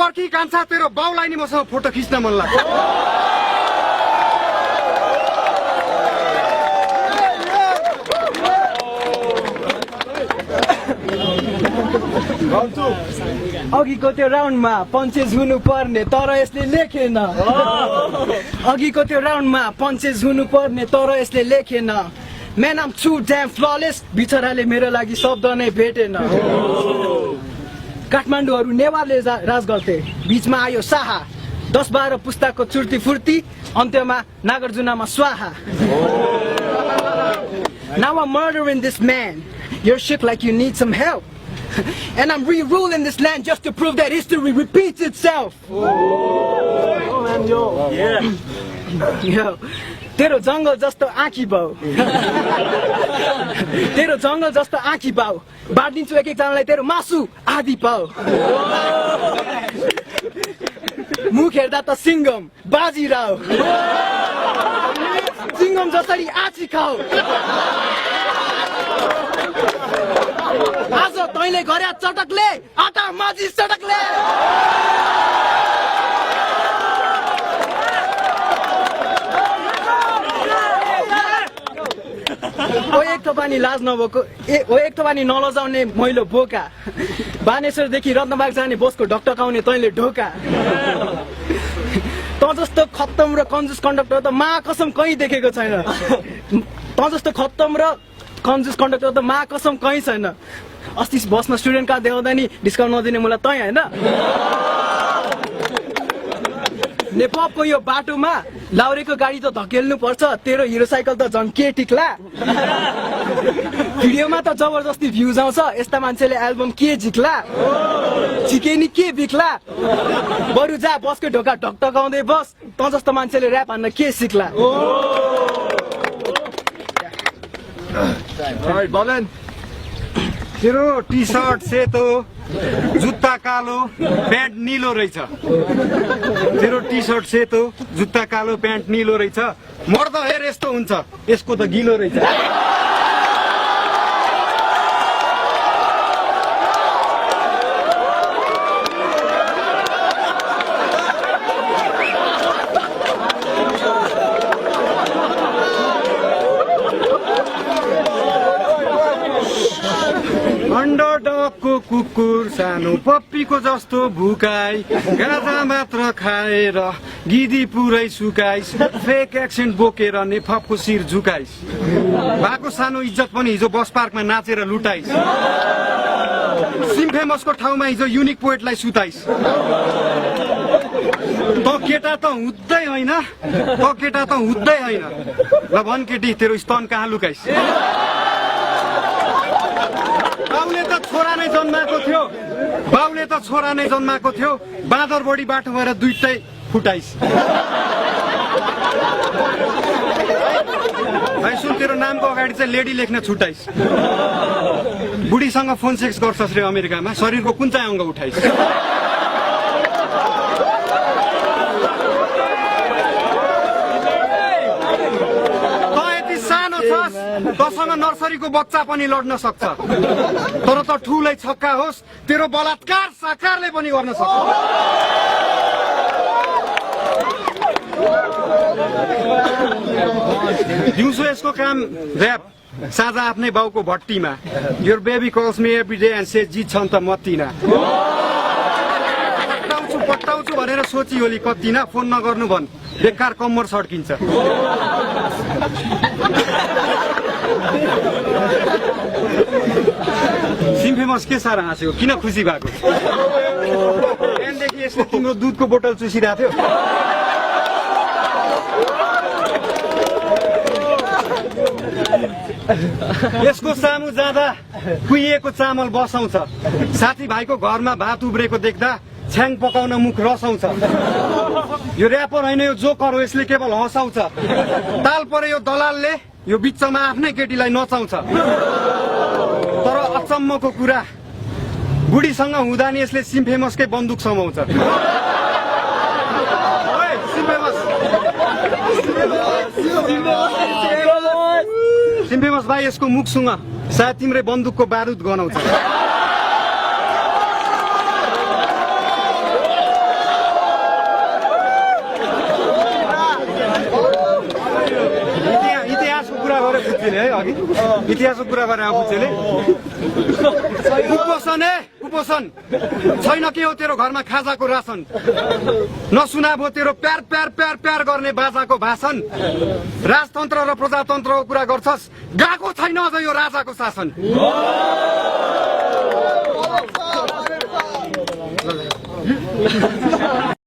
पर्खी कान्छा तेरो बाउलाई नि मसँग फोटो खिच्न मन लाग्छ अघिको त्यो राउन्डमा पञ्चेज हुनु पर्ने तर यसले लेखेन अघिको त्यो राउन्डमा पञ्चेज हुनु पर्ने तर यसले लेखेन Man, I'm too damn flawless. बिचराले मेरो लागि शब्द नै भेटेन काठमाडौँहरू नेवारले राज गर्थे बीचमा आयो शाहा 10-12 पुस्ताको चुर्ती फुर्ती अन्त्यमा नागार्जुनमा स्वाहा Now I'm murdering this man. You're shook like you need some help. And I'm re-ruling this land just to prove that history repeats itself. Yo. तेरो जंगल जस्तो आँखी बाउ तेरो जंगल जस्तो आँखी बाउ बाँडिदिन्छु एक एकजनालाई तेरो मासु आधी पाउ मुख हेर्दा त सिंगम बाजीराव सिंगम जसरी आँची खाऊ आज तैँले गरे चटकले आटा माझी चटकले ओ एक थोपानी लाज नभएको ओ एक थोपानी नलजाउने मैलो बोका बानेश्वरदेखि रत्नबाग जाने बसको ढकढकाउने तैँले ढोका त जस्तो खत्तम र कन्जुस कन्डक्टर त मा कसम कहीँ देखेको छैन त जस्तो खत्तम र कन्जुस कन्डक्टर त मा कसम कहीँ छैन अस्ति बसमा स्टुडेन्ट कार्ड देखाउँदा नि डिस्काउन्ट नदिने मलाई तै हैन नेपालको यो बाटोमा लाउरेको गाडी त धकेल्नु पर्छ तेरो हिरो साइकल त झन् के टिक्ला भिडियोमा त जबरजस्ती भ्युज आउँछ यस्ता मान्छेले एल्बम के झिक्ला झिके नि के बिक्ला बरु जा बसको ढोका ढकढकाउँदै बस त जस्तो मान्छेले र्याप हान्न के सिक्ला बलन तेरो टी सर्ट सेतो जुत्ता कालो प्यान्ट नीलो रहेछ तेरो टी सर्ट सेतो जुत्ता कालो प्यान्ट नीलो रहेछ मर्द हेर यस्तो हुन्छ यसको त गिलो रहेछ अन्डरडगको कुकुर सानो पप्पीको जस्तो भुकाई गाजा मात्र खाएर गिदी पुरै सुकाइस फेक एक्सेन्ट बोकेर नेफपको शिर झुकाइस भएको सानो इज्जत पनि हिजो बस पार्कमा नाचेर लुटाइस सिम्फेमसको ठाउँमा हिजो युनिक पोएटलाई सुताइस त केटा त हुँदै होइन त केटा त हुँदै होइन ल भन केटी तेरो स्तन कहाँ लुकाइस बाउले त छोरा नै जन्माएको थियो बाउले त छोरा नै जन्माएको थियो बाँदर बढी बाटो भएर दुईटै फुटाइस भाइ सुन तेरो नामको अगाडि चाहिँ लेडी लेख्न छुटाइस बुढीसँग फोन सेक्स गर्छस् रे अमेरिकामा शरीरको कुन चाहिँ अङ्ग उठाइस तसँग नर्सरीको बच्चा पनि लड्न सक्छ तर त ठुलै छक्का होस् तेरो बलात्कार साकारले पनि गर्न सक्छ दिउँसो यसको काम र्याप साझा आफ्नै बाउको भट्टीमा your baby calls me every day and say जित छन् त मतिना पट्टाउँछु भनेर सोची होली कतिना फोन नगर्नु भन् बेकार कम्मर सड्किन्छ सिम्फेमस के साह्रो हाँसेको किन खुसी भएको बिहानदेखि यसले तिम्रो दुधको बोतल चुसिरहेको थियो यसको सामु जाँदा कुहिएको चामल बसाउँछ साथीभाइको घरमा भात उब्रेको देख्दा छ्याङ पकाउन मुख रसाउँछ यो र्यापर होइन यो जोकर हो यसले केवल हँसाउँछ ताल परे यो दलालले यो बिचमा आफ्नै केटीलाई नचाउँछ तर अचम्मको कुरा बुढीसँग हुँदा नि यसले सिम्फेमसकै बन्दुक समाउँछ सिम्फेमस भाइ यसको मुखसँग सायद तिम्रै बन्दुकको बारुद गनाउँछ बुझेले है अघि इतिहासको कुरा गरे बुझेले कुपोषण छैन के हो तेरो घरमा खाजाको रासन नसुना भो तेरो प्यार प्यार प्यार प्यार गर्ने बाजाको भाषण राजतन्त्र र प्रजातन्त्रको कुरा गर्छस् गएको छैन अझ यो राजाको शासन